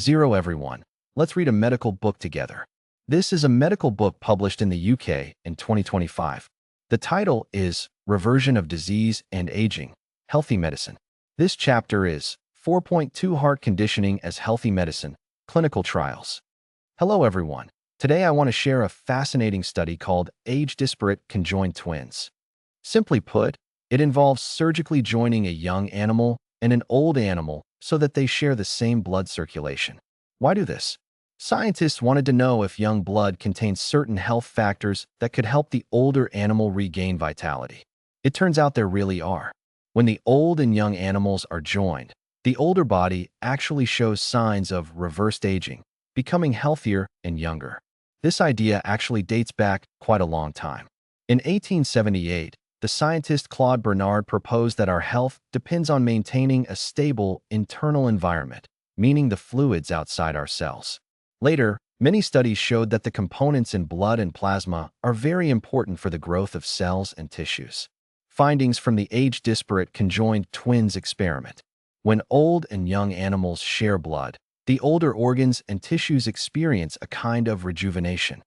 Zero everyone. Let's read a medical book together. This is a medical book published in the UK in 2025. The title is Reversion of Disease and Aging, Healthy Medicine. This chapter is 4.2 Heart Conditioning as Healthy Medicine, Clinical Trials. Hello everyone. Today I want to share a fascinating study called age-disparate conjoined twins. Simply put, it involves surgically joining a young animal and an old animal so that they share the same blood circulation. Why do this? Scientists wanted to know if young blood contains certain health factors that could help the older animal regain vitality. It turns out there really are. When the old and young animals are joined, the older body actually shows signs of reversed aging, becoming healthier and younger. This idea actually dates back quite a long time. In 1878, the scientist Claude Bernard proposed that our health depends on maintaining a stable internal environment, meaning the fluids outside our cells. Later, many studies showed that the components in blood and plasma are very important for the growth of cells and tissues. Findings from the age-disparate conjoined twins experiment. When old and young animals share blood, the older organs and tissues experience a kind of rejuvenation.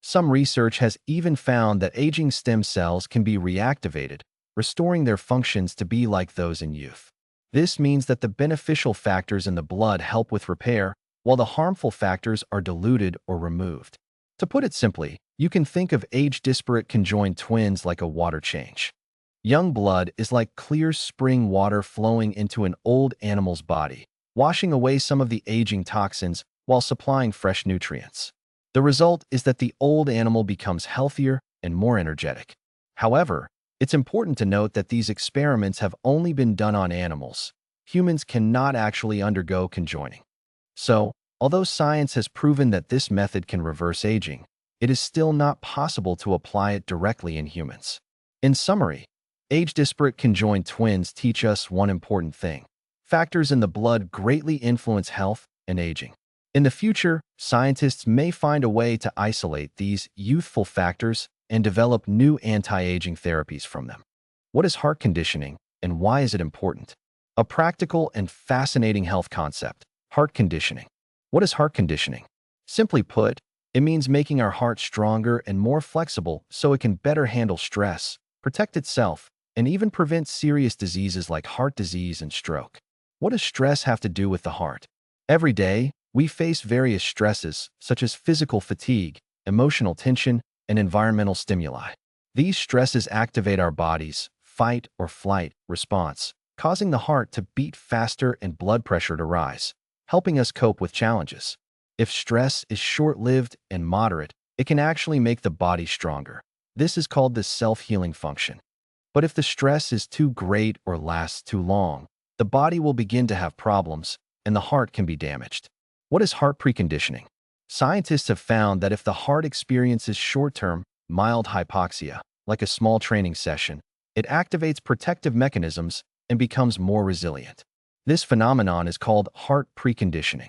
Some research has even found that aging stem cells can be reactivated, restoring their functions to be like those in youth. This means that the beneficial factors in the blood help with repair, while the harmful factors are diluted or removed. To put it simply, you can think of age-disparate conjoined twins like a water change. Young blood is like clear spring water flowing into an old animal's body, washing away some of the aging toxins while supplying fresh nutrients. The result is that the old animal becomes healthier and more energetic. However, it's important to note that these experiments have only been done on animals. Humans cannot actually undergo conjoining. So, although science has proven that this method can reverse aging, it is still not possible to apply it directly in humans. In summary, age-disparate conjoined twins teach us one important thing. Factors in the blood greatly influence health and aging. In the future, scientists may find a way to isolate these youthful factors and develop new anti-aging therapies from them. What is heart conditioning and why is it important? A practical and fascinating health concept. Heart conditioning. What is heart conditioning? Simply put, it means making our heart stronger and more flexible so it can better handle stress, protect itself, and even prevent serious diseases like heart disease and stroke. What does stress have to do with the heart? Every day, we face various stresses such as physical fatigue, emotional tension, and environmental stimuli. These stresses activate our body's fight or flight response, causing the heart to beat faster and blood pressure to rise, helping us cope with challenges. If stress is short-lived and moderate, it can actually make the body stronger. This is called the self-healing function. But if the stress is too great or lasts too long, the body will begin to have problems, and the heart can be damaged. What is heart preconditioning? Scientists have found that if the heart experiences short-term, mild hypoxia, like a small training session, it activates protective mechanisms and becomes more resilient. This phenomenon is called heart preconditioning.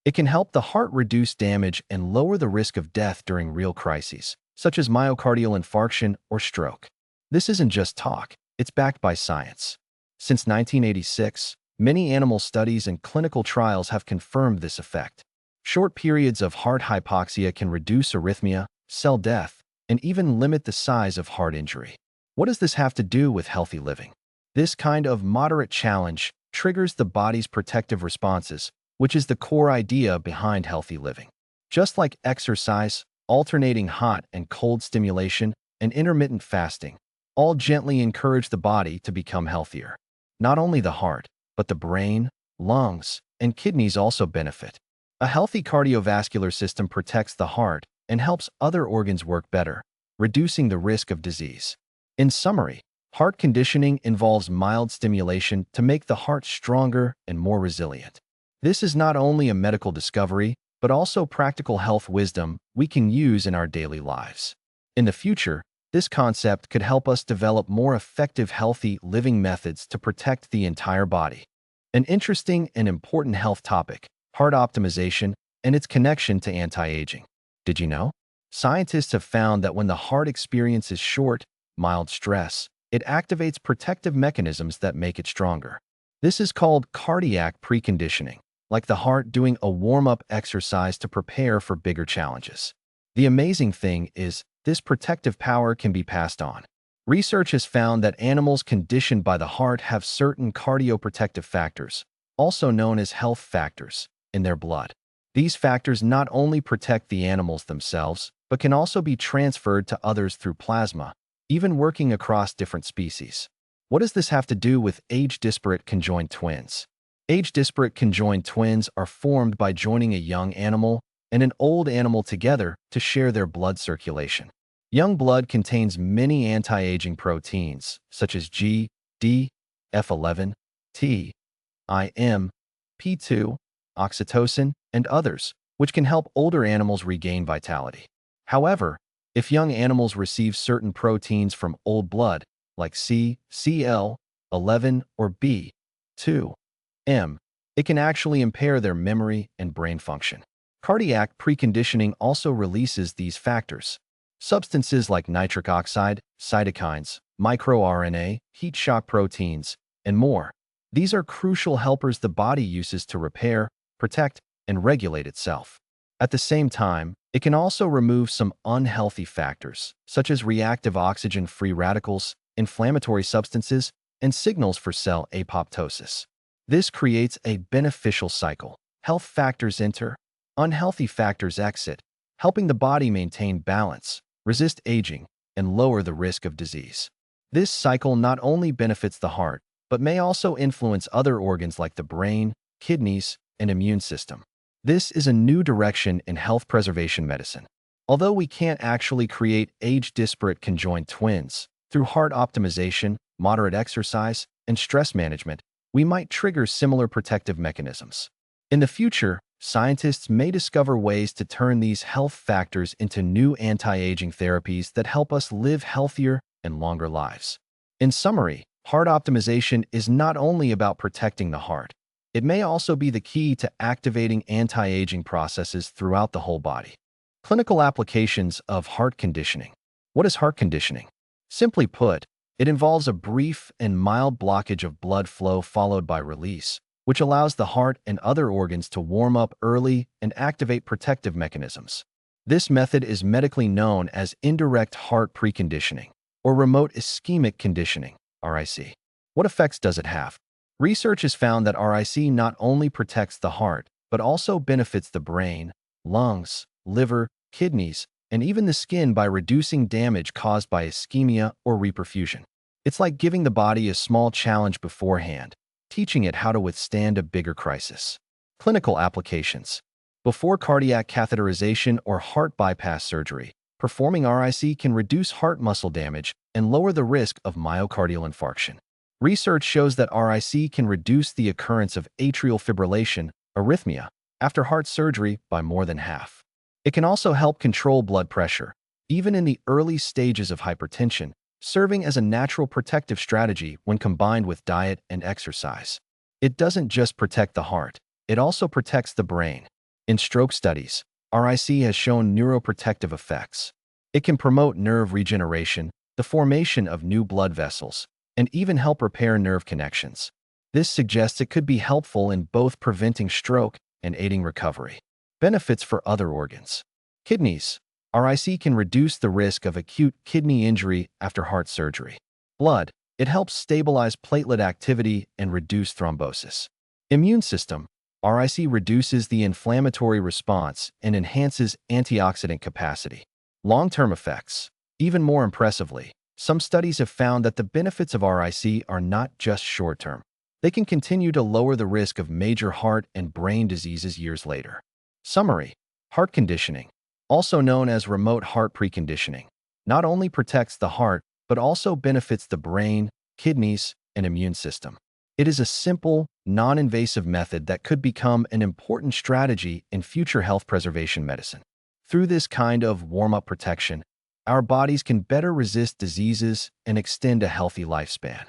It can help the heart reduce damage and lower the risk of death during real crises, such as myocardial infarction or stroke. This isn't just talk, it's backed by science. Since 1986, many animal studies and clinical trials have confirmed this effect. Short periods of heart hypoxia can reduce arrhythmia, cell death, and even limit the size of heart injury. What does this have to do with healthy living? This kind of moderate challenge triggers the body's protective responses, which is the core idea behind healthy living. Just like exercise, alternating hot and cold stimulation, and intermittent fasting, all gently encourage the body to become healthier. Not only the heart, but the brain, lungs, and kidneys also benefit. A healthy cardiovascular system protects the heart and helps other organs work better, reducing the risk of disease. In summary, heart conditioning involves mild stimulation to make the heart stronger and more resilient. This is not only a medical discovery, but also practical health wisdom we can use in our daily lives. In the future, this concept could help us develop more effective healthy living methods to protect the entire body. An interesting and important health topic, heart optimization and its connection to anti-aging. Did you know? Scientists have found that when the heart experiences short, mild stress, it activates protective mechanisms that make it stronger. This is called cardiac preconditioning. like the heart doing a warm-up exercise to prepare for bigger challenges. The amazing thing is, this protective power can be passed on. Research has found that animals conditioned by the heart have certain cardioprotective factors, also known as health factors, in their blood. These factors not only protect the animals themselves, but can also be transferred to others through plasma, even working across different species. What does this have to do with age-disparate conjoined twins? Age-disparate conjoined twins are formed by joining a young animal and an old animal together to share their blood circulation. Young blood contains many anti-aging proteins, such as G, D, F11, T, IM, P2, oxytocin, and others, which can help older animals regain vitality. However, if young animals receive certain proteins from old blood, like C, Cl, 11, or B, 2, M, it can actually impair their memory and brain function. Cardiac preconditioning also releases these factors. Substances like nitric oxide, cytokines, microRNA, heat shock proteins, and more. These are crucial helpers the body uses to repair, protect, and regulate itself. At the same time, it can also remove some unhealthy factors, such as reactive oxygen-free radicals, inflammatory substances, and signals for cell apoptosis. This creates a beneficial cycle. Health factors enter, unhealthy factors exit, helping the body maintain balance, resist aging, and lower the risk of disease. This cycle not only benefits the heart, but may also influence other organs like the brain, kidneys, and immune system. This is a new direction in health preservation medicine. Although we can't actually create age-disparate conjoined twins, through heart optimization, moderate exercise, and stress management, we might trigger similar protective mechanisms. In the future, scientists may discover ways to turn these health factors into new anti-aging therapies that help us live healthier and longer lives. In summary, heart optimization is not only about protecting the heart, it may also be the key to activating anti-aging processes throughout the whole body. Clinical applications of heart conditioning. What is heart conditioning? Simply put, it involves a brief and mild blockage of blood flow followed by release, which allows the heart and other organs to warm up early and activate protective mechanisms. This method is medically known as indirect heart preconditioning, or remote ischemic conditioning, RIC. What effects does it have? Research has found that RIC not only protects the heart, but also benefits the brain, lungs, liver, kidneys, and even the skin by reducing damage caused by ischemia or reperfusion. It's like giving the body a small challenge beforehand, teaching it how to withstand a bigger crisis. Clinical applications. Before cardiac catheterization or heart bypass surgery, performing RIC can reduce heart muscle damage and lower the risk of myocardial infarction. Research shows that RIC can reduce the occurrence of atrial fibrillation, arrhythmia, after heart surgery by more than half. It can also help control blood pressure, even in the early stages of hypertension, serving as a natural protective strategy when combined with diet and exercise. It doesn't just protect the heart, it also protects the brain. In stroke studies, RIC has shown neuroprotective effects. It can promote nerve regeneration, the formation of new blood vessels, and even help repair nerve connections. This suggests it could be helpful in both preventing stroke and aiding recovery. Benefits for other organs. Kidneys. RIC can reduce the risk of acute kidney injury after heart surgery. Blood. It helps stabilize platelet activity and reduce thrombosis. Immune system. RIC reduces the inflammatory response and enhances antioxidant capacity. Long-term effects. Even more impressively, some studies have found that the benefits of RIC are not just short-term. They can continue to lower the risk of major heart and brain diseases years later. Summary. Heart conditioning, also known as remote heart preconditioning, not only protects the heart, but also benefits the brain, kidneys, and immune system. It is a simple, non-invasive method that could become an important strategy in future health preservation medicine. Through this kind of warm-up protection, our bodies can better resist diseases and extend a healthy lifespan.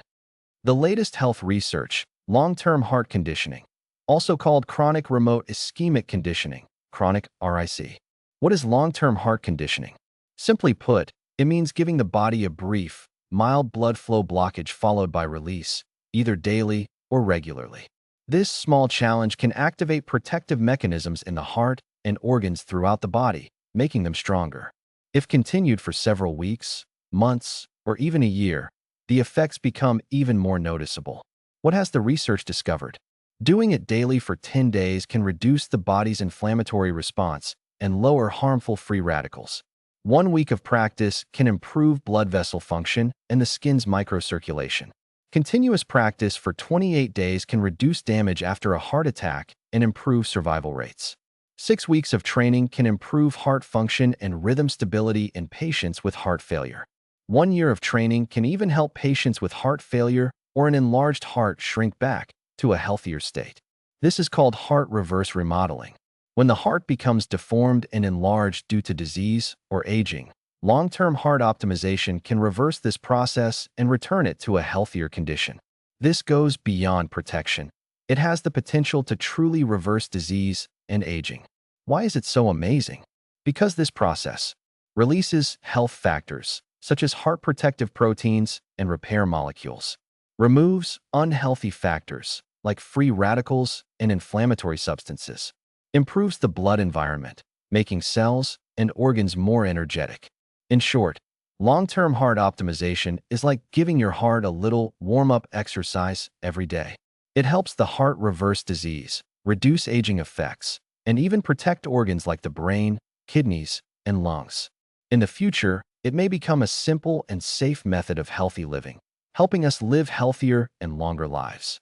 The latest health research, long-term heart conditioning, also called chronic remote ischemic conditioning, chronic RIC. What is long-term heart conditioning? Simply put, it means giving the body a brief, mild blood flow blockage followed by release, either daily or regularly. This small challenge can activate protective mechanisms in the heart and organs throughout the body, making them stronger. If continued for several weeks, months, or even a year, the effects become even more noticeable. What has the research discovered? Doing it daily for 10 days can reduce the body's inflammatory response and lower harmful free radicals. 1 week of practice can improve blood vessel function and the skin's microcirculation. Continuous practice for 28 days can reduce damage after a heart attack and improve survival rates. 6 weeks of training can improve heart function and rhythm stability in patients with heart failure. 1 year of training can even help patients with heart failure or an enlarged heart shrink back to a healthier state. This is called heart reverse remodeling. When the heart becomes deformed and enlarged due to disease or aging, long-term heart optimization can reverse this process and return it to a healthier condition. This goes beyond protection. It has the potential to truly reverse disease and aging. Why is it so amazing? Because this process releases health factors, such as heart protective proteins and repair molecules, removes unhealthy factors, like free radicals and inflammatory substances, improves the blood environment, making cells and organs more energetic. In short, long-term heart optimization is like giving your heart a little warm-up exercise every day. It helps the heart reverse disease, reduce aging effects, and even protect organs like the brain, kidneys, and lungs. In the future, it may become a simple and safe method of healthy living, helping us live healthier and longer lives.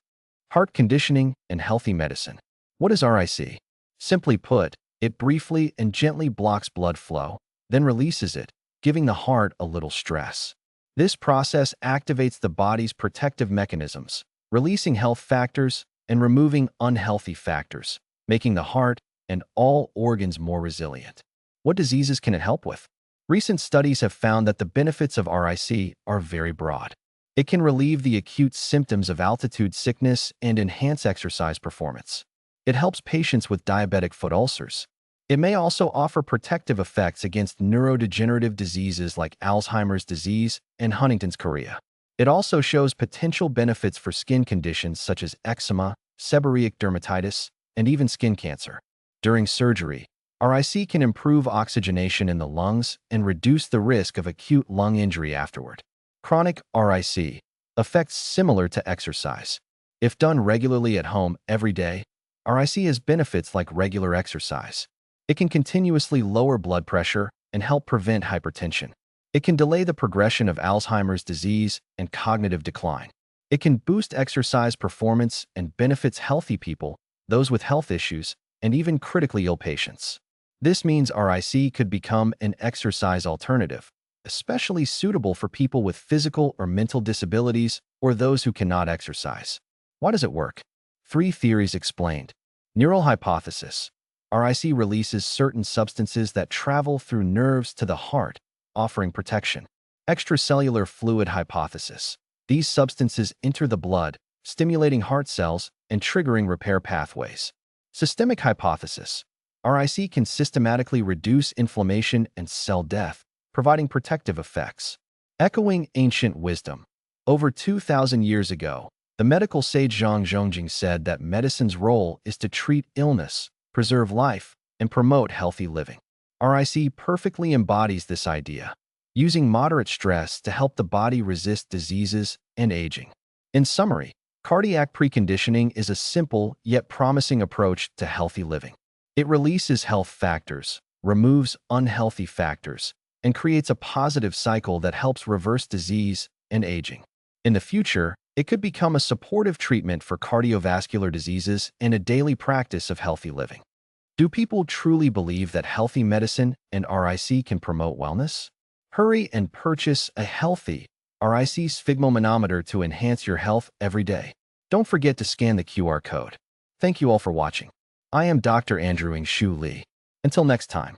Heart conditioning and healthy medicine. What is RIC? Simply put, it briefly and gently blocks blood flow, then releases it, giving the heart a little stress. This process activates the body's protective mechanisms, releasing health factors and removing unhealthy factors, making the heart and all organs more resilient. What diseases can it help with? Recent studies have found that the benefits of RIC are very broad. It can relieve the acute symptoms of altitude sickness and enhance exercise performance. It helps patients with diabetic foot ulcers. It may also offer protective effects against neurodegenerative diseases like Alzheimer's disease and Huntington's chorea. It also shows potential benefits for skin conditions such as eczema, seborrheic dermatitis, and even skin cancer. During surgery, RIC can improve oxygenation in the lungs and reduce the risk of acute lung injury afterward. Chronic RIC. Effects similar to exercise. If done regularly at home every day, RIC has benefits like regular exercise. It can continuously lower blood pressure and help prevent hypertension. It can delay the progression of Alzheimer's disease and cognitive decline. It can boost exercise performance and benefits healthy people, those with health issues, and even critically ill patients. This means RIC could become an exercise alternative, especially suitable for people with physical or mental disabilities or those who cannot exercise. Why does it work? 3 theories explained. Neural hypothesis. RIC releases certain substances that travel through nerves to the heart, offering protection. Extracellular fluid hypothesis. These substances enter the blood, stimulating heart cells and triggering repair pathways. Systemic hypothesis. RIC can systematically reduce inflammation and cell death, providing protective effects. Echoing ancient wisdom. Over 2,000 years ago, the medical sage Zhang Zhongjing said that medicine's role is to treat illness, preserve life, and promote healthy living. RIC perfectly embodies this idea, using moderate stress to help the body resist diseases and aging. In summary, cardiac preconditioning is a simple yet promising approach to healthy living. It releases health factors, removes unhealthy factors, and creates a positive cycle that helps reverse disease and aging. In the future, it could become a supportive treatment for cardiovascular diseases and a daily practice of healthy living. Do people truly believe that healthy medicine and RIC can promote wellness? Hurry and purchase a healthy RIC sphygmomanometer to enhance your health every day. Don't forget to scan the QR code. Thank you all for watching. I am Dr. Andrew Shu Lee. Until next time.